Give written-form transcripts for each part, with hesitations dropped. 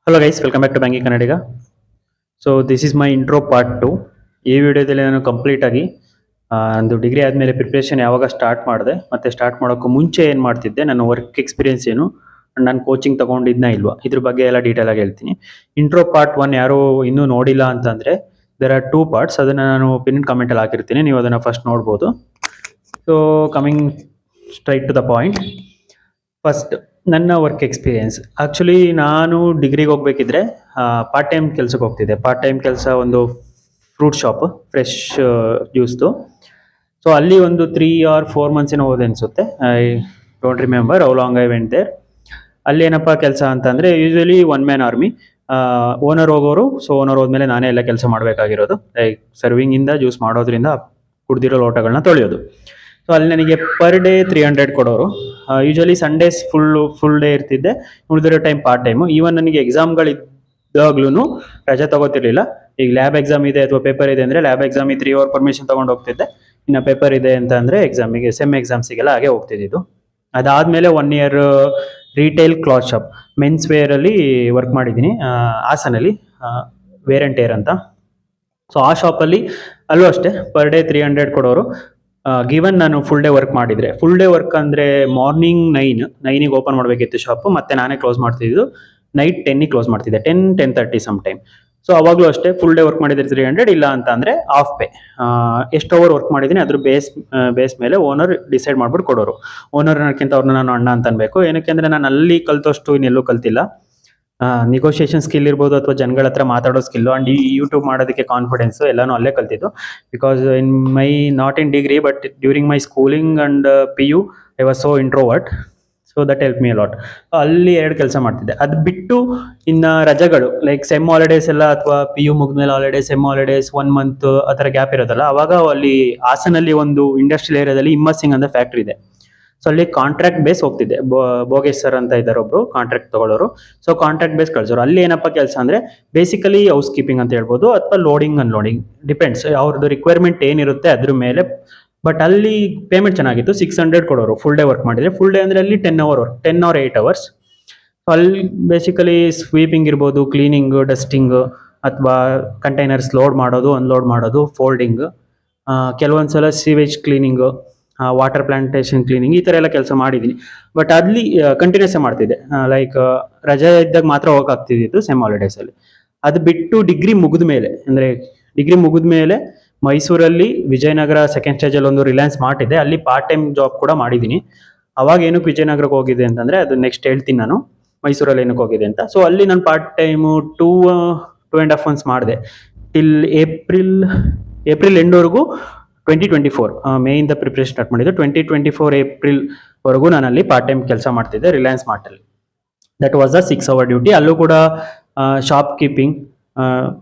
Hello guys, welcome back to banking Kannadiga. So this is my intro part 2. ಈ ವಿಡಿಯೋದಲ್ಲಿ ನಾನು complete ಆಗಿ ಒಂದು ಡಿಗ್ರಿ ಆದಮೇಲೆ ಪ್ರಿಪ್ರೇಷನ್ ಯಾವಾಗ ಸ್ಟಾರ್ಟ್ ಮಾಡಿದೆ, ಮತ್ತು ಸ್ಟಾರ್ಟ್ ಮಾಡೋಕ್ಕೂ ಮುಂಚೆ ಏನು ಮಾಡ್ತಿದ್ದೆ, ನನ್ನ ವರ್ಕ್ ಎಕ್ಸ್ಪೀರಿಯನ್ಸ್ ಏನು, ನಾನು ಕೋಚಿಂಗ್ ತೊಗೊಂಡಿದ್ನ ಇಲ್ವಾ, ಇದ್ರ ಬಗ್ಗೆ ಎಲ್ಲ ಡೀಟೇಲ್ ಆಗಿ ಹೇಳ್ತೀನಿ. ಇಂಟ್ರೋ ಪಾರ್ಟ್ 1 ಯಾರು ಇನ್ನೂ ನೋಡಿಲ್ಲ ಅಂತಂದರೆ ದೇರ್ ಆರ್ 2 ಪಾರ್ಟ್ಸ್. ಅದನ್ನು ನಾನು ಪಿನ್ ಕಮೆಂಟಲ್ಲಿ ಹಾಕಿರ್ತೀನಿ, ನೀವು ಅದನ್ನು ಫಸ್ಟ್ ನೋಡ್ಬೋದು. So coming straight to the point. First ನನ್ನ ವರ್ಕ್ ಎಕ್ಸ್ಪೀರಿಯನ್ಸ್. ಆ್ಯಕ್ಚುಲಿ ನಾನು ಡಿಗ್ರಿಗೆ ಹೋಗ್ಬೇಕಿದ್ರೆ ಪಾರ್ಟ್ ಟೈಮ್ ಕೆಲಸಕ್ಕೆ ಹೋಗ್ತಿದ್ದೆ. ಪಾರ್ಟ್ ಟೈಮ್ ಕೆಲಸ ಒಂದು ಫ್ರೂಟ್ ಶಾಪ್, ಫ್ರೆಶ್ ಜ್ಯೂಸ್ದು. ಸೊ ಅಲ್ಲಿ ಒಂದು 3 or 4 months ಏನೋ ಹೋದೆ ಅನಿಸುತ್ತೆ. I don't remember how long I went there. ಅಲ್ಲಿ ಏನಪ್ಪ ಕೆಲಸ ಅಂತಂದರೆ usually one man army. Owner ಹೋಗೋರು, ಸೊ ಓನರ್ ಹೋದ್ಮೇಲೆ ನಾನೇ ಎಲ್ಲ ಕೆಲಸ ಮಾಡಬೇಕಾಗಿರೋದು. ಲೈಕ್ ಸರ್ವಿಂಗಿಂದ ಜ್ಯೂಸ್ ಮಾಡೋದ್ರಿಂದ ಕುಡ್ದಿರೋ ಲೋಟಗಳನ್ನ ತೊಳೆಯೋದು. ಸೊ ಅಲ್ಲಿ ನನಗೆ ಪರ್ ಡೇ 300 ಕೊಡೋರು. ಯೂಶ್ವಲಿ ಸಂಡೇಸ್ ಫುಲ್ ಡೇ ಇರ್ತಿದ್ದೆ, ಉಳಿದಿರೋ ಟೈಮ್ ಪಾರ್ಟ್ ಟೈಮು. ಈವನ್ ನನಗೆ ಎಕ್ಸಾಮ್ಗಳಿದ್ದಾಗ್ಲೂ ರಜೆ ತಗೋತಿರ್ಲಿಲ್ಲ. ಈಗ ಲ್ಯಾಬ್ ಎಕ್ಸಾಮ್ ಇದೆ ಅಥವಾ ಪೇಪರ್ ಇದೆ ಅಂದರೆ ಲ್ಯಾಬ್ ಎಕ್ಸಾಮಿಗೆ 3 hour ಪರ್ಮಿಷನ್ ತೊಗೊಂಡು ಹೋಗ್ತಿದ್ದೆ. ಇನ್ನು ಪೇಪರ್ ಇದೆ ಅಂತ ಅಂದರೆ ಎಕ್ಸಾಮಿಗೆ, ಸೆಮ್ ಎಕ್ಸಾಮ್ಸಿಗೆಲ್ಲ ಹಾಗೆ ಹೋಗ್ತಿದ್ದು. ಅದಾದಮೇಲೆ 1 year retail cloth shop, men's ವೇರಲ್ಲಿ ವರ್ಕ್ ಮಾಡಿದ್ದೀನಿ ಹಾಸನಲ್ಲಿ, ವೇರ್ ಆ್ಯಂಡ್ ಟೇರ್ ಅಂತ. ಸೊ ಆ ಶಾಪಲ್ಲಿ ಅಲ್ಲೂ ಅಷ್ಟೇ ಪರ್ ಡೇ 300 ಕೊಡೋರು. ಗಿವನ್ ನಾನು ಫುಲ್ ಡೇ ವರ್ಕ್ ಮಾಡಿದರೆ, ಫುಲ್ ಡೇ ವರ್ಕ್ ಅಂದರೆ ಮಾರ್ನಿಂಗ್ 9ಗೆ ಓಪನ್ ಮಾಡಬೇಕಿತ್ತು ಶಾಪು, ಮತ್ತು ನಾನೇ ಕ್ಲೋಸ್ ಮಾಡ್ತಿದ್ದು ನೈಟ್ 10ಗೆ ಕ್ಲೋಸ್ ಮಾಡ್ತಿದ್ದೆ, 10-10:30 ಸಮ್ ಟೈಮ್. ಸೊ ಅವಾಗಲೂ ಅಷ್ಟೇ ಫುಲ್ ಡೇ ವರ್ಕ್ ಮಾಡಿದರೆ 300, ಇಲ್ಲ ಅಂತ ಅಂದರೆ ಆಫ್ ಪೇ. ಎಷ್ಟು ಅವರ್ ವರ್ಕ್ ಮಾಡಿದ್ದೀನಿ ಅದ್ರ ಬೇಸ್ ಮೇಲೆ ಓನರ್ ಡಿಸೈಡ್ ಮಾಡ್ಬಿಟ್ಟು ಕೊಡೋರು. ಓನರ್ ಅನ್ನೋಕ್ಕಿಂತ ಅವ್ರನ್ನ ನಾನು ಅಣ್ಣ ಅಂತ ಅನ್ಬೇಕು. ಏನಕ್ಕೆ ಅಂದರೆ ನಾನು ಅಲ್ಲಿ ಕಲ್ತಷ್ಟು ಇನ್ನೆಲ್ಲೂ ಕಲ್ತಿಲ್ಲ. ನೆಗೋಷಿಯೇಷನ್ ಸ್ಕಿಲ್ ಇರ್ಬೋದು, ಅಥವಾ ಜನಗಳ ಹತ್ರ ಮಾತಾಡೋ ಸ್ಕಿಲ್ಲು, ಆ್ಯಂಡ್ ಈ ಯೂಟ್ಯೂಬ್ ಮಾಡೋದಕ್ಕೆ ಕಾನ್ಫಿಡೆನ್ಸು ಎಲ್ಲನೂ ಅಲ್ಲೇ ಕಲ್ತಿದ್ದು. Because in my not in degree but during my schooling and PU I was so introvert. So that help me allot. ಅಲ್ಲಿ 2 ಕೆಲಸ ಮಾಡ್ತಿದ್ದೆ. ಅದು ಬಿಟ್ಟು ಇನ್ನು ರಜೆಗಳು ಲೈಕ್ ಸೆಮ್ ಹಾಲಿಡೇಸ್ ಎಲ್ಲ, ಅಥವಾ PU ಮುಗಿದ್ಮೇಲೆ ಹಾಲಿಡೇಸ್, ಸೆಮ್ ಹಾಲಿಡೇಸ್ 1 month ಆ ಥರ ಗ್ಯಾಪ್ ಇರೋದಲ್ಲ, ಅವಾಗ ಅಲ್ಲಿ ಹಾಸನಲ್ಲಿ ಒಂದು ಇಂಡಸ್ಟ್ರಿಯಲ್ ಏರಿಯಾದಲ್ಲಿ ಇಮ್ಮರ್ಸಿಂಗ್ ಅಂತ ಫ್ಯಾಕ್ಟ್ರಿ ಇದೆ. ಸೊ ಅಲ್ಲಿ ಕಾಂಟ್ರಾಕ್ಟ್ ಬೇಸ್ ಹೋಗ್ತಿದ್ದೆ. ಭೋಗೇಶ್ ಸರ್ ಅಂತ ಇದ್ದಾರೆ ಒಬ್ರು ಕಾಂಟ್ರಾಕ್ಟ್ ತಗೊಳ್ಳೋರು. ಸೊ ಕಾಂಟ್ರಾಕ್ಟ್ ಬೇಸ್ ಕಳ್ಸೋರು. ಅಲ್ಲಿ ಏನಪ್ಪ ಕೆಲಸ ಅಂದರೆ ಬೇಸಿಕಲಿ ಹೌಸ್ ಕೀಪಿಂಗ್ ಅಂತ ಹೇಳ್ಬೋದು, ಅಥವಾ ಲೋಡಿಂಗ್ ಅನ್ಲೋಡಿಂಗ್, ಡಿಪೆಂಡ್ಸ್ ಅವ್ರದ್ದು ರಿಕ್ವೈರ್ಮೆಂಟ್ ಏನಿರುತ್ತೆ ಅದ್ರ ಮೇಲೆ. ಬಟ್ ಅಲ್ಲಿ ಪೇಮೆಂಟ್ ಚೆನ್ನಾಗಿತ್ತು, 600 ಕೊಡೋರು ಫುಲ್ ಡೇ ವರ್ಕ್ ಮಾಡಿದರೆ. ಫುಲ್ ಡೇ ಅಂದರೆ ಅಲ್ಲಿ 10 hour ವರ್ಕ್, 10 or 8 hours. ಅಲ್ಲಿ ಬೇಸಿಕಲಿ ಸ್ವೀಪಿಂಗ್ ಇರ್ಬೋದು, ಕ್ಲೀನಿಂಗು, ಡಸ್ಟಿಂಗು, ಅಥವಾ ಕಂಟೈನರ್ಸ್ ಲೋಡ್ ಮಾಡೋದು, ಅನ್ಲೋಡ್ ಮಾಡೋದು, ಫೋಲ್ಡಿಂಗ್, ಕೆಲವೊಂದು ಸಲ sewage cleaning, water plantation cleaning, ಈ ಥರ ಎಲ್ಲ ಕೆಲಸ ಮಾಡಿದ್ದೀನಿ. ಬಟ್ ಅಲ್ಲಿ ಕಂಟಿನ್ಯೂಸ್ ಮಾಡ್ತಿದ್ದೆ. ಲೈಕ್ ರಜೆ ಇದ್ದಾಗ ಮಾತ್ರ ಹೋಗೋಕ್ಕಾಗ್ತಿದ್ದು ಸೆಮ್ ಹಾಲಿಡೇಸಲ್ಲಿ. ಅದು ಬಿಟ್ಟು ಡಿಗ್ರಿ ಮುಗಿದ ಮೇಲೆ ಮೈಸೂರಲ್ಲಿ ವಿಜಯನಗರ ಸೆಕೆಂಡ್ ಸ್ಟೇಜಲ್ಲಿ ಒಂದು ರಿಲಯನ್ಸ್ ಮಾರ್ಟ್ ಇದೆ, ಅಲ್ಲಿ ಪಾರ್ಟ್ ಟೈಮ್ ಜಾಬ್ ಕೂಡ ಮಾಡಿದ್ದೀನಿ. ಅವಾಗ ಏನಕ್ಕೆ ವಿಜಯನಗರಕ್ಕೆ ಹೋಗಿದೆ ಅಂತಂದರೆ ಅದು ನೆಕ್ಸ್ಟ್ ಹೇಳ್ತೀನಿ ನಾನು, ಮೈಸೂರಲ್ಲಿ ಏನಕ್ಕೆ ಹೋಗಿದೆ ಅಂತ. ಸೊ ಅಲ್ಲಿ ನಾನು ಪಾರ್ಟ್ ಟೈಮು 2.5 months ಮಾಡಿದೆ, ಟಿಲ್ ಏಪ್ರಿಲ್ ಎಂಡ್ವರೆಗೂ. 2024 ಮೇಯಿಂದ ಪ್ರಿಪ್ರೇಷನ್ ಸ್ಟಾರ್ಟ್ ಮಾಡಿದ್ದು. 2024 ಏಪ್ರಿಲ್ವರೆಗೂ ನಾನು ಅಲ್ಲಿ ಪಾರ್ಟ್ ಟೈಮ್ ಕೆಲಸ ಮಾಡ್ತಿದ್ದೆ ರಿಲಯನ್ಸ್ ಮಾರ್ಟಲ್ಲಿ. That was a 6 hour duty. ಅಲ್ಲೂ ಕೂಡ ಶಾಪ್ ಕೀಪಿಂಗ್,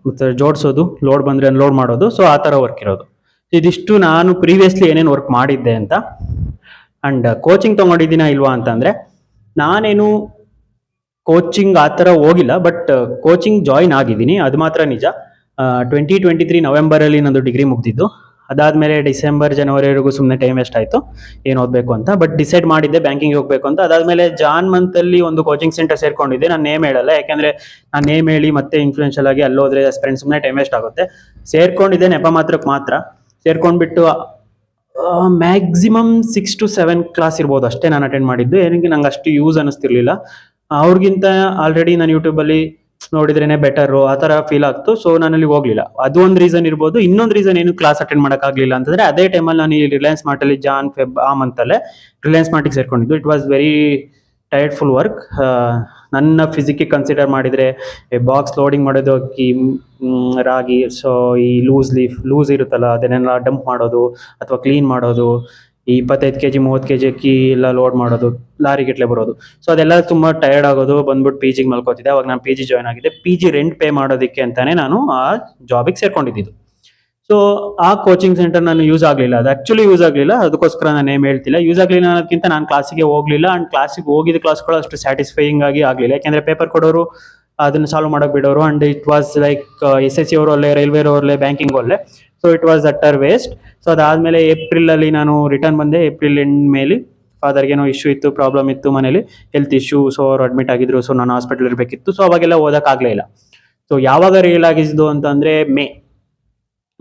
ಮತ್ತು ಜೋಡಿಸೋದು, ಲೋಡ್ ಬಂದರೆ ಅನ್ಲೋಡ್ ಮಾಡೋದು. ಸೊ ಆ ಥರ ವರ್ಕ್ ಇರೋದು. ಇದಿಷ್ಟು ನಾನು ಪ್ರೀವಿಯಸ್ಲಿ ಏನೇನು ವರ್ಕ್ ಮಾಡಿದ್ದೆ ಅಂತ. ಆ್ಯಂಡ್ ಕೋಚಿಂಗ್ ತೊಗೊಂಡಿದ್ದೀನಾ ಇಲ್ವಾ ಅಂತಂದರೆ, ನಾನೇನು ಕೋಚಿಂಗ್ ಆ ಥರ ಹೋಗಿಲ್ಲ, ಬಟ್ ಕೋಚಿಂಗ್ ಜಾಯಿನ್ ಆಗಿದ್ದೀನಿ, ಅದು ಮಾತ್ರ ನಿಜ. 2023 ನವೆಂಬರಲ್ಲಿ ನಂದು ಡಿಗ್ರಿ ಮುಗ್ದಿದ್ದು. ಅದಾದಮೇಲೆ ಡಿಸೆಂಬರ್ ಜನವರಿವರೆಗೂ ಸುಮ್ಮನೆ ಟೈಮ್ ವೇಸ್ಟ್ ಆಯಿತು ಏನು ಓದಬೇಕು ಅಂತ. ಬಟ್ ಡಿಸೈಡ್ ಮಾಡಿದ್ದೆ ಬ್ಯಾಂಕಿಂಗ್ ಹೋಗಬೇಕು ಅಂತ. ಅದಾದಮೇಲೆ ಜಾನ್ ಮಂತಲ್ಲಿ ಒಂದು ಕೋಚಿಂಗ್ ಸೆಂಟರ್ ಸೇರ್ಕೊಂಡಿದ್ದೆ. ನಾನು ನೇಮ್ ಹೇಳಲ್ಲ, ಯಾಕೆಂದರೆ ನಾನು ನೇಮ್ ಹೇಳಿ ಮತ್ತೆ ಇನ್ಫ್ಲೂಯೆನ್ಷಿಯಲ್ ಆಗಿ ಅಲ್ಲೋದ್ರೆ ಫ್ರೆಂಡ್ಸ್ ಸುಮ್ಮನೆ ಟೈಮ್ ವೇಸ್ಟ್ ಆಗುತ್ತೆ. ಸೇರ್ಕೊಂಡಿದ್ದೆ ನೆಪ ಮಾತ್ರಕ್ಕೆ ಮಾತ್ರ. ಸೇರ್ಕೊಂಡ್ಬಿಟ್ಟು ಮ್ಯಾಕ್ಸಿಮಮ್ 6 to 7 ಕ್ಲಾಸ್ ಇರ್ಬೋದು ಅಷ್ಟೇ ನಾನು ಅಟೆಂಡ್ ಮಾಡಿದ್ದು. ಏನಕ್ಕೆ ನಂಗೆ ಅಷ್ಟು ಯೂಸ್ ಅನ್ನಿಸ್ತಿರ್ಲಿಲ್ಲ. ಅವ್ರಿಗಿಂತ ಆಲ್ರೆಡಿ ನಾನು ಯೂಟ್ಯೂಬಲ್ಲಿ ನೋಡಿದ್ರೇ ಬೆಟರು ಆ ಥರ ಫೀಲ್ ಆಗ್ತು. ಸೊ ನಾನಲ್ಲಿ ಹೋಗಲಿಲ್ಲ. ಅದು ಒಂದು ರೀಸನ್ ಇರ್ಬೋದು. ಇನ್ನೊಂದು ರೀಸನ್ ಏನು ಕ್ಲಾಸ್ ಅಟೆಂಡ್ ಮಾಡೋಕ್ಕಾಗಲಿಲ್ಲ ಅಂತಂದರೆ, ಅದೇ ಟೈಮಲ್ಲಿ ನಾನು ಈ ರಿಲಯನ್ಸ್ ಮಾರ್ಟಲ್ಲಿ ಜಾನ್ ಫೆಬ್ ಆ ಮಂತಲ್ಲೇ ರಿಲಯನ್ಸ್ ಮಾರ್ಟಿಗೆ ಸೇರ್ಕೊಂಡಿದ್ದು. It was very tiredful work. ನನ್ನ ಫಿಸಿಕ್ಕಿಗೆ ಕನ್ಸಿಡರ್ ಮಾಡಿದರೆ ಬಾಕ್ಸ್ ಲೋಡಿಂಗ್ ಮಾಡೋದು, ಅಕ್ಕಿ, ರಾಗಿ, ಸೊ ಈ ಲೂಸ್ ಇರುತ್ತಲ್ಲ ಅದನ್ನೆಲ್ಲ ಡಂಪ್ ಮಾಡೋದು ಅಥವಾ ಕ್ಲೀನ್ ಮಾಡೋದು, ಈ 25 kg 30 kg ಅಕ್ಕಿ ಎಲ್ಲ ಲೋಡ್ ಮಾಡೋದು, ಲಾರಿ ಗಟ್ಟಲೆ ಬರೋದು. ಸೊ ಅದೆಲ್ಲ ತುಂಬ ಟಯರ್ಡ್ ಆಗೋದು. ಬಂದ್ಬಿಟ್ಟು PGಗೆ ಮಲ್ಕೋತಿದ್ದೆ. ಅವಾಗ ನಾನು PG ಜಾಯ್ನ್ ಆಗಿದ್ದೆ. PG ರೆಂಟ್ ಪೇ ಮಾಡೋದಕ್ಕೆ ಅಂತಲೇ ನಾನು ಆ ಜಾಬಿಗೆ ಸೇರ್ಕೊಂಡಿದ್ದು. ಸೊ ಆ ಕೋಚಿಂಗ್ ಸೆಂಟರ್ ನಾನು ಯೂಸ್ ಆಗಲಿಲ್ಲ. ಅದು ಆ್ಯಕ್ಚುಲಿ ಯೂಸ್ ಆಗಲಿಲ್ಲ, ಅದಕ್ಕೋಸ್ಕರ ನಾನು ಏನು ಹೇಳ್ತಿಲ್ಲ. ಯೂಸ್ ಆಗಲಿಲ್ಲ ಅನ್ನೋದಕ್ಕಿಂತ ನಾನು ಕ್ಲಾಸಿಗೆ ಹೋಗಲಿಲ್ಲ. ಆ್ಯಂಡ್ ಕ್ಲಾಸಿಗೆ ಹೋಗಿದ್ದ ಕ್ಲಾಸ್ಗಳು ಅಷ್ಟು ಸ್ಯಾಟಿಸ್ಫೈಯಿಂಗ್ ಆಗಿ ಆಗಲಿಲ್ಲ. ಯಾಕೆಂದರೆ ಪೇಪರ್ ಕೊಡೋರು ಅದನ್ನು ಸಾಲ್ವ್ ಮಾಡೋಕೆ ಬಿಡೋರು. And it was like SSC ಅವರು ಅಲ್ಲೇ, ರೈಲ್ವೆ ಅವರಲ್ಲೇ, ಬ್ಯಾಂಕಿಂಗ್ ಅಲ್ಲೇ. So it was utter waste. So ಅದಾದಮೇಲೆ ಏಪ್ರಿಲಲ್ಲಿ ನಾನು ರಿಟರ್ನ್ ಬಂದೆ. ಏಪ್ರಿಲ್ ಎಂಡ್ ಮೇಲೆ ಫಾದರ್ಗೆ ಏನೋ ಇಶ್ಯೂ ಇತ್ತು, ಪ್ರಾಬ್ಲಮ್ ಇತ್ತು ಮನೇಲಿ, ಹೆಲ್ತ್ ಇಶ್ಯೂ. ಸೊ ಅವ್ರು ಅಡ್ಮಿಟ್ ಆಗಿದ್ರು. ಸೊ ನಾನು ಹಾಸ್ಪಿಟಲ್ ಇರಬೇಕಿತ್ತು. ಸೊ ಅವಾಗೆಲ್ಲ ಓದೋಕ್ಕಾಗಲೇ ಇಲ್ಲ. ಸೊ ಯಾವಾಗ ರಿಯಲ್ ಆಗಿದ್ದು ಅಂತಂದರೆ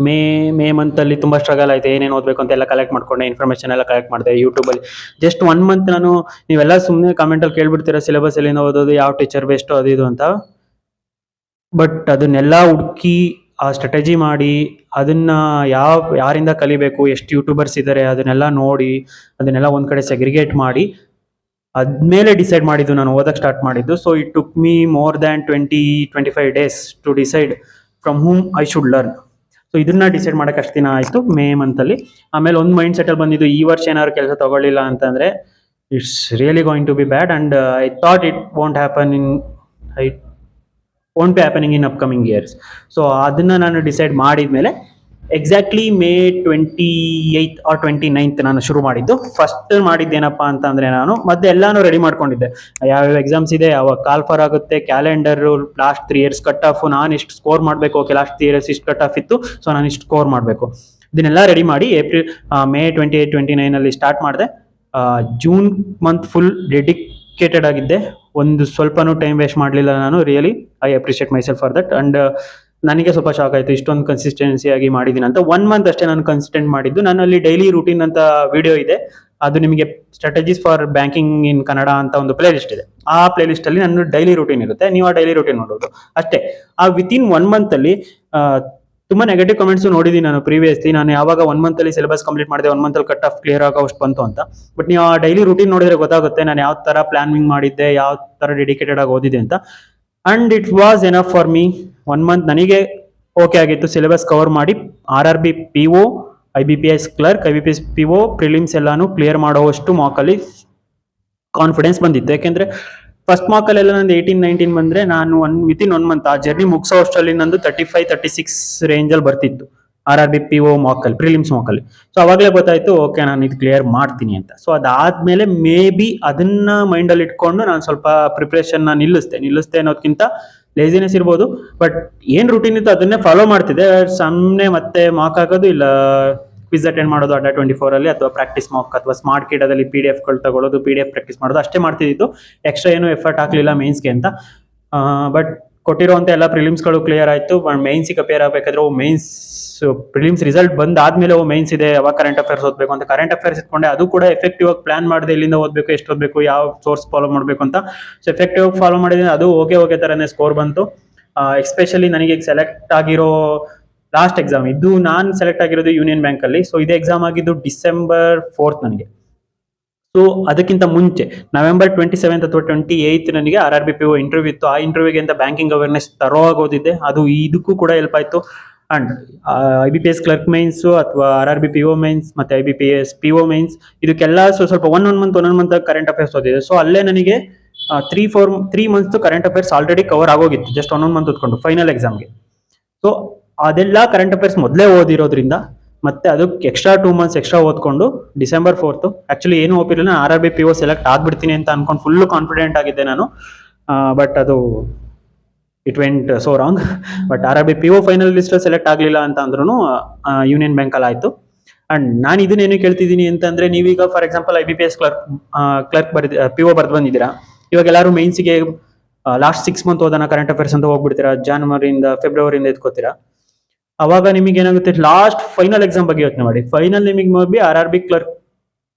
ಮೇ ಮಂತಲ್ಲಿ ತುಂಬ ಸ್ಟ್ರಗಲ್ ಆಯಿತು. ಏನೇನು ಓದಬೇಕು ಅಂತ ಎಲ್ಲ ಕಲೆಕ್ಟ್ ಮಾಡ್ಕೊಂಡೆ, ಇನ್ಫಾರ್ಮೇಷನ್ ಎಲ್ಲ ಕಲೆಕ್ಟ್ ಮಾಡಿದೆ ಯೂಟ್ಯೂಬಲ್ಲಿ. ಜಸ್ಟ್ 1 ಮಂತ್ ನಾನು, ನೀವೆಲ್ಲ ಸುಮ್ಮನೆ ಕಾಮೆಂಟಲ್ಲಿ ಕೇಳ್ಬಿಡ್ತೀರಾ ಸಿಲೆಬಸ್ ಎಲ್ಲಿಂದ ಓದೋದು, ಯಾವ ಟೀಚರ್ ಬೆಸ್ಟು ಅದು ಇದು ಅಂತ. ಬಟ್ ಅದನ್ನೆಲ್ಲ ಹುಡುಕಿ ಆ ಸ್ಟ್ರಾಟಜಿ ಮಾಡಿ ಅದನ್ನ ಯಾರಿಂದ ಕಲಿಬೇಕು, ಎಷ್ಟು ಯೂಟ್ಯೂಬರ್ಸ್ ಇದ್ದಾರೆ ಅದನ್ನೆಲ್ಲ ನೋಡಿ ಅದನ್ನೆಲ್ಲ ಒಂದ್ ಕಡೆ ಸೆಗ್ರಿಗೇಟ್ ಮಾಡಿ ಅದ್ಮೇಲೆ ಡಿಸೈಡ್ ಮಾಡಿದ್ದು ನಾನು ಓದಕ್ಕೆ ಸ್ಟಾರ್ಟ್ ಮಾಡಿದ್ದು. So it took me more than 20-25 days to decide from whom I should learn. So ಇದನ್ನ ಡಿಸೈಡ್ ಮಾಡಕ್ಕೆ ಅಷ್ಟು ದಿನ ಆಯಿತು, ಮೇ ಮಂತಲ್ಲಿ. ಆಮೇಲೆ ಒಂದು ಮೈಂಡ್ ಸೆಟಲ್ಲಿ ಬಂದಿದ್ದು, ಈ ವರ್ಷ ಏನಾದ್ರು ಕೆಲಸ ತಗೊಳ್ಳಿಲ್ಲ ಅಂತಂದರೆ it's really going to be bad. And I thought it won't be happening in upcoming years. So ಅದನ್ನು ನಾನು ಡಿಸೈಡ್ ಮಾಡಿದ್ಮೇಲೆ ಎಕ್ಸಾಕ್ಟ್ಲಿ ಮೇ 28 ಆರ್ 29 ನಾನು ಶುರು ಮಾಡಿದ್ದು. ಫಸ್ಟ್ ಮಾಡಿದ್ದೇನಪ್ಪ ಅಂತಂದರೆ, ನಾನು ಮತ್ತೆ ಎಲ್ಲಾನು ರೆಡಿ ಮಾಡ್ಕೊಂಡಿದ್ದೆ. ಯಾವ್ಯಾವ ಎಕ್ಸಾಮ್ಸ್ ಇದೆ, ಯಾವಾಗ ಕಾಲ್ಫರ್ ಆಗುತ್ತೆ, calendar, last 3 years cut off, ನಾನು ಇಷ್ಟು ಸ್ಕೋರ್ ಮಾಡಬೇಕು. ಓಕೆ, ಲಾಸ್ಟ್ 3 years ಇಷ್ಟು ಕಟ್ ಆಫ್ ಇತ್ತು, ಸೊ ನಾನು ಇಷ್ಟು ಸ್ಕೋರ್ ಮಾಡಬೇಕು. ಇದನ್ನೆಲ್ಲ ರೆಡಿ ಮಾಡಿ ಮೇ 28-29 ಸ್ಟಾರ್ಟ್ ಮಾಡಿದೆ. ಜೂನ್ ಮಂತ್ ಫುಲ್ ಡೆಡಿಕೇಟೆಡ್ ಆಗಿದ್ದೆ. ಒಂದು ಸ್ವಲ್ಪನೂ ಟೈಮ್ ವೇಸ್ಟ್ ಮಾಡಲಿಲ್ಲ ನಾನು. Really I appreciate myself for that. And ನನಗೆ ಸ್ವಲ್ಪ ಶಾಕ್ ಆಯಿತು, ಇಷ್ಟೊಂದು ಕನ್ಸಿಸ್ಟೆನ್ಸಿ ಆಗಿ ಮಾಡಿದ್ದೀನಿ ಅಂತ. 1 ಮಂತ್ ಅಷ್ಟೇ ನಾನು ಕನ್ಸಿಸ್ಟೆಂಟ್ ಮಾಡಿದ್ದು. ನನ್ನಲ್ಲಿ ಡೈಲಿ ರೂಟೀನ್ ಅಂತ ವಿಡಿಯೋ ಇದೆ, ಅದು ನಿಮಗೆ ಸ್ಟ್ರಾಟಜೀಸ್ ಫಾರ್ ಬ್ಯಾಂಕಿಂಗ್ ಇನ್ ಕನ್ನಡ ಅಂತ ಒಂದು ಪ್ಲೇ ಲಿಸ್ಟ್ ಇದೆ. ಆ ಪ್ಲೇ ಲಿಸ್ಟ್ ಅಲ್ಲಿ ನನ್ನ ಡೈಲಿ ರೂಟೀನ್ ಇರುತ್ತೆ, ನೀವು ಆ ಡೈಲಿ ರೂಟೀನ್ ನೋಡೋದು ಅಷ್ಟೇ. ಆ ವಿತಿನ್ 1 ಮಂತ್ ಅಲ್ಲಿ ತುಂಬಾ ನೆಗೆಟಿವ್ ಕಮೆಂಟ್ಸ್ ನೋಡಿದ್ದೀನಿ ನಾನು ಪ್ರೀವಿಯಸ್ಲಿ. ನಾನು ಯಾವಾಗ 1 ಮಂತ್ ಅಲ್ಲಿ ಸಿಲೆಬಸ್ ಕಂಪ್ಲೀಟ್ ಮಾಡಿದೆ, 1 ಮಂತ್ ಅಲ್ಲಿ ಕಟ್ ಆಫ್ ಕ್ಲಿಯರ್ ಆಗೋ ಅಷ್ಟು ಬಂತು ಅಂತ. ಬಟ್ ನೀವು ಆ ಡೈಲಿ ರೂಟೀನ್ ನೋಡಿದ್ರೆ ಗೊತ್ತಾಗುತ್ತೆ ನಾನು ಯಾವ ತರ ಪ್ಲಾನಿಂಗ್ ಮಾಡಿದ್ದೆ, ಯಾವ ತರ ಡೆಡಿಕೇಟೆಡ್ ಆಗಿ ಓದಿದೆ ಅಂತ. And it was enough for me. 1 month ನನಗೆ ಓಕೆ ಆಗಿತ್ತು ಸಿಲೆಬಸ್ ಕವರ್ ಮಾಡಿ. RRB PO, IBPS clerk, IBPS PO prelims ಎಲ್ಲಾನು ಕ್ಲಿಯರ್ ಮಾಡೋವಷ್ಟು ಮಾಕಲ್ಲಿ ಕಾನ್ಫಿಡೆನ್ಸ್ ಬಂದಿತ್ತು. ಯಾಕೆಂದ್ರೆ ಫಸ್ಟ್ ಮಾರ್ಕಲ್ಲೆಲ್ಲ ನಂದು 18-19 ಬಂದ್ರೆ, ನಾನು ವಿತಿನ್ 1 ಮಂತ್ ಆ ಜರ್ನಿ ಮುಗಿಸೋ ಅಷ್ಟರಲ್ಲಿ ನಂದು 35-36 ರೇಂಜಲ್ಲಿ ಬರ್ತಿತ್ತು RRB PO ಮಾರ್ಕಲ್ಲಿ, ಪ್ರಿಲಿಮ್ಸ್ ಮಾರ್ಕಲ್ಲಿ. ಸೊ ಅವಾಗಲೇ ಗೊತ್ತಾಯ್ತು, ಓಕೆ ನಾನು ಇದು ಕ್ಲಿಯರ್ ಮಾಡ್ತೀನಿ ಅಂತ. ಸೊ ಅದಾದ್ಮೇಲೆ ಮೇ ಬಿ ಅದನ್ನ ಮೈಂಡಲ್ಲಿ ಇಟ್ಕೊಂಡು ನಾನು ಸ್ವಲ್ಪ ಪ್ರಿಪ್ರೇಷನ್ನ ನಿಲ್ಲಿಸ್ತೆ ಅನ್ನೋದಕ್ಕಿಂತ ಲೇಸಿನೆಸ್ ಇರ್ಬೋದು. ಬಟ್ ಏನು ರೂಟೀನ್ ಇತ್ತು ಅದನ್ನೇ ಫಾಲೋ ಮಾಡ್ತಿದ್ದೆ. ಸುಮ್ಮನೆ ಮತ್ತೆ ಮಾರ್ಕ್ ಹಾಕೋದು, ಇಲ್ಲ ಕ್ವಿಸ್ ಅಟೆಂಡ್ ಮಾಡೋದು ಅಡ್ಡ 24 ಅಲ್ಲಿ, ಅಥವಾ ಪ್ರಾಕ್ಟೀಸ್ ಮಾರ್ಕ್ ಅಥವಾ ಸ್ಮಾರ್ಟ್ ಕಿಡದಲ್ಲಿ PDF ಗಳು ತಗೊಳ್ಳೋದು, PDF ಪ್ರಾಕ್ಟೀಸ್ ಮಾಡೋದು ಅಷ್ಟೇ ಮಾಡ್ತಿದ್ದು. ಎಕ್ಸ್ಟ್ರಾ ಏನು ಎಫರ್ಟ್ ಹಾಕ್ಲಿಲ್ಲ ಮೇನ್ಸ್ಗೆ ಅಂತ. ಬಟ್ ಕೊಟ್ಟಿರುವಂಥ ಎಲ್ಲ ಪ್ರಿಲಿಮ್ಸ್ಗಳು ಕ್ಲಿಯರ್ ಆಯಿತು. ಮೇನ್ಸಿಗೆ ಅಪೇರ್ ಆಗಬೇಕಾದ್ರೆ ಮೇನ್ಸ್ ಪ್ರಿಲಿಮ್ಸ್ ರಿಸಲ್ಟ್ ಬಂದಾದ್ಮೇಲೆ ಮೇನ್ಸ್ ಇದೆ, ಯಾವಾಗ ಕರೆಂಟ್ ಅಫೇರ್ಸ್ ಓದಬೇಕು ಅಂತ ಕರೆಂಟ್ ಅಫೇರ್ಸ್ ಇಟ್ಕೊಂಡೆ. ಅದು ಕೂಡ ಎಫೆಕ್ಟಿವ್ ಆಗಿ ಪ್ಲಾನ್ ಮಾಡಿದೆ, ಎಲ್ಲಿಂದ ಓದಬೇಕು, ಎಷ್ಟು ಓದಬೇಕು, ಯಾವ ಸೋರ್ಸ್ ಫಾಲೋ ಮಾಡಬೇಕು ಅಂತ. ಸೊ ಎಫೆಕ್ಟಿವ್ ಆಗಿ ಫಾಲೋ ಮಾಡಿದ್ರೆ ಅದು ಓಕೆ ಥರನೇ ಸ್ಕೋರ್ ಬಂತು. ಎಸ್ಪೆಷಲಿ ನನಗೆ ಸೆಲೆಕ್ಟ್ ಆಗಿರೋ ಲಾಸ್ಟ್ ಎಕ್ಸಾಮ್ ಇದು, ನಾನು ಸೆಲೆಕ್ಟ್ ಆಗಿರೋದು ಯೂನಿಯನ್ ಬ್ಯಾಂಕ್ ಅಲ್ಲಿ. ಸೊ ಇದೇ ಎಕ್ಸಾಮ್ ಆಗಿದ್ದು December 4th ನನಗೆ. ಸೊ ಅದಕ್ಕಿಂತ ಮುಂಚೆ November 27 ಅಥವಾ 28 ನನಗೆ RRB PO ಇಂಟರ್ವ್ಯೂ ಇತ್ತು. ಆ ಇಂಟರ್ವ್ಯೂಗೆ ಅಂತ ಬ್ಯಾಂಕಿಂಗ್ ಅವೇರ್ನೆಸ್ ತರೋವಾಗಿ ಓದಿದ್ದೆ, ಅದು ಇದಕ್ಕೂ ಕೂಡ ಹೆಲ್ಪ್ ಆಯ್ತು. ಅಂಡ್ IBPS ಕ್ಲರ್ಕ್ ಮೈನ್ಸ್ ಅಥವಾ RRB PO ಮೈನ್ಸ್ ಮತ್ತೆ IBPS PO ಮೈನ್ಸ್ ಇದಕ್ಕೆಲ್ಲ ಸ್ವಲ್ಪ ಒಂದೊಂದು ಮಂತ್ ಕರೆಂಟ್ ಅಫೇರ್ಸ್ ಓದಿದೆ. ಸೊ ಅಲ್ಲೇ ನನಗೆ 3 months current affairs already cover ಆಗೋಗಿತ್ತು, ಜಸ್ಟ್ 1 ಮಂತ್ ಓದ್ಕೊಂಡು ಫೈನಲ್ ಎಕ್ಸಾಮ್ಗೆ. ಸೊ ಅದೆಲ್ಲ ಕರೆಂಟ್ ಅಫೇರ್ಸ್ ಮೊದಲೇ ಓದಿರೋದ್ರಿಂದ, ಮತ್ತೆ ಅದಕ್ಕೆ ಎಕ್ಸ್ಟ್ರಾ 2 ಮಂತ್ಸ್ ಎಕ್ಸ್ಟ್ರಾ ಓದ್ಕೊಂಡು December 4th ಆಕ್ಚುಲಿ ಏನು ಓದಿರಲಿಲ್ಲ, RRB PO ಸೆಲೆಕ್ಟ್ ಆಗ್ಬಿಡ್ತೀನಿ ಅಂತ ಅನ್ಕೊಂಡು ಫುಲ್ ಕಾನ್ಫಿಡೆಂಟ್ ಆಗಿದ್ದೆ ನಾನು. ಬಟ್ ಅದು it went so wrong. But RRB PO final list select ಆಗಲಿಲ್ಲ ಅಂತ ಅಂದ್ರೂ ಯೂನಿಯನ್ ಬ್ಯಾಂಕಲ್ಲಿ ಆಯಿತು. ಅಂಡ್ ನಾನು ಇದನ್ನೇನು ಕೇಳ್ತಿದ್ದೀನಿ ಅಂತಂದ್ರೆ, ನೀವೀಗ for example IBPS clerk PO ಬರ್ದು ಬಂದಿದ್ದೀರಾ. ಇವಾಗ ಎಲ್ಲರೂ ಮೇನ್ಸಿಗೆ ಲಾಸ್ಟ್ 6 ಮಂತ್ ಓದೋಣ ಕರೆಂಟ್ ಅಫೇರ್ಸ್ ಅಂತ ಹೋಗ್ಬಿಡ್ತೀರಾ, ಜನವರಿಯಿಂದ ಫೆಬ್ರವರಿಯಿಂದ ಎತ್ಕೋತೀರಾ. ಅವಾಗ ನಿಮಗೆ ಏನಾಗುತ್ತೆ, ಲಾಸ್ಟ್ ಫೈನಲ್ ಎಕ್ಸಾಮ್ ಬಗ್ಗೆ ಯೋಚನೆ ಮಾಡಿ. ಫೈನಲ್ ನಿಮಗೆ ಮೇ RRB ಕ್ಲರ್ಕ್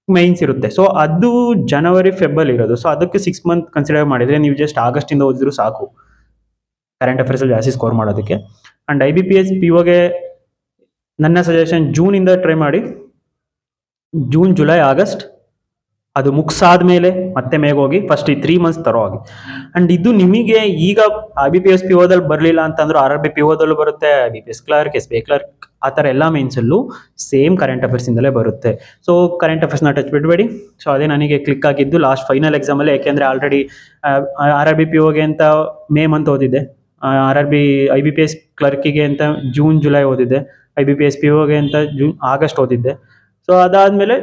ಮೈನ್ಸ್ ಇರುತ್ತೆ. ಸೊ ಅದು ಜನವರಿ ಫೆಬ್ರಲ್ಲಿ ಇರೋದು. ಸೊ ಅದಕ್ಕೆ 6 ಮಂತ್ ಕನ್ಸಿಡರ್ ಮಾಡಿದ್ರೆ ನೀವು ಜಸ್ಟ್ ಆಗಸ್ಟಿಂದ ಓದಿದ್ರು ಸಾಕು ಕರೆಂಟ್ ಅಫೇರ್ಸ್ ಅಲ್ಲಿ ಜಾಸ್ತಿ ಸ್ಕೋರ್ ಮಾಡೋದಕ್ಕೆ. ಅಂಡ್ IBPS POಗೆ ನನ್ನ ಸಜೆಷನ್ ಜೂನಿಂದ ಟ್ರೈ ಮಾಡಿ. ಜೂನ್, ಜುಲೈ, ಆಗಸ್ಟ್ ಅದು ಮುಗಿಸಾದ್ಮೇಲೆ ಮತ್ತೆ ಮೇಗೆ ಹೋಗಿ ಫಸ್ಟ್ ಈ 3 ಮಂತ್ಸ್ ತರೋ ಆಗಿ. ಅಂಡ್ ಇದು ನಿಮಗೆ ಈಗ IBPS POದಲ್ಲಿ ಬರಲಿಲ್ಲ ಅಂತಂದ್ರೆ RRB POದಲ್ಲೂ ಬರುತ್ತೆ, IBPS ಕ್ಲರ್ಕ್, SBI ಕ್ಲರ್ಕ್, ಆ ಥರ ಎಲ್ಲ ಮೇನ್ಸಲ್ಲೂ ಸೇಮ್ ಕರೆಂಟ್ ಅಫೇರ್ಸ್ ಇಂದಲೇ ಬರುತ್ತೆ. ಸೊ ಕರೆಂಟ್ ಅಫೇರ್ಸ್ನ ಟಚ್ ಬಿಡಬೇಡಿ. ಸೊ ಅದೇ ನನಗೆ ಕ್ಲಿಕ್ ಆಗಿದ್ದು ಲಾಸ್ಟ್ ಫೈನಲ್ ಎಕ್ಸಾಮಲ್ಲಿ. ಯಾಕೆಂದರೆ ಆಲ್ರೆಡಿ RRB POಗೆ ಅಂತ ಮೇ ಮಂತ್ ಓದಿದ್ದೆ, IBPS ಕ್ಲರ್ಕಿಗೆ ಅಂತ ಜೂನ್, ಜುಲೈ ಓದಿದ್ದೆ, IBPS POಗೆ ಅಂತ ಆಗಸ್ಟ್ ಓದಿದ್ದೆ. ಸೊ ಅದಾದ್ಮೇಲೆ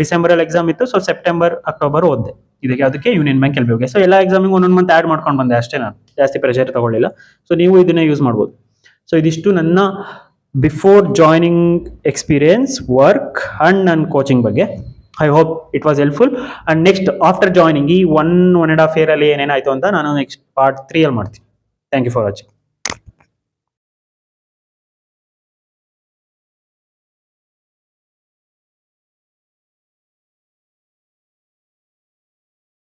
ಡಿಸೆಂಬರಲ್ಲಿ ಎಕ್ಸಾಮ್ ಇತ್ತು. ಸೊ ಸೆಪ್ಟೆಂಬರ್, ಅಕ್ಟೋಬರ್ ಓದಿದೆ ಅದಕ್ಕೆ ಯೂನಿಯನ್ ಬ್ಯಾಂಕ್ LBOಗೆ. ಸೊ ಎಲ್ಲ ಎಕ್ಸಾಮಿಗೆ ಒಂದೊಂದು ಮಂತ್ ಆ್ಯಡ್ ಮಾಡ್ಕೊಂಡು ಬಂದೆ ಅಷ್ಟೇ, ನಾನು ಜಾಸ್ತಿ ಪ್ರೆಷರ್ ತಗೊಳ್ಳಿಲ್ಲ. ಸೊ ನೀವು ಇದನ್ನೇ ಯೂಸ್ ಮಾಡ್ಬೋದು. ಸೊ ಇದಿಷ್ಟು ನನ್ನ before joining experience, work and ನನ್ನ ಕೋಚಿಂಗ್ ಬಗ್ಗೆ. I hope it was helpful. And next after joining ಈ 1.5 year ಅಲ್ಲಿ ಏನೇನಾಯ್ತು ಅಂತ ನಾನು ನೆಕ್ಸ್ಟ್ ಪಾರ್ಟ್ 3 ಅಲ್ಲಿ ಮಾಡ್ತೀನಿ. Thank you for watching.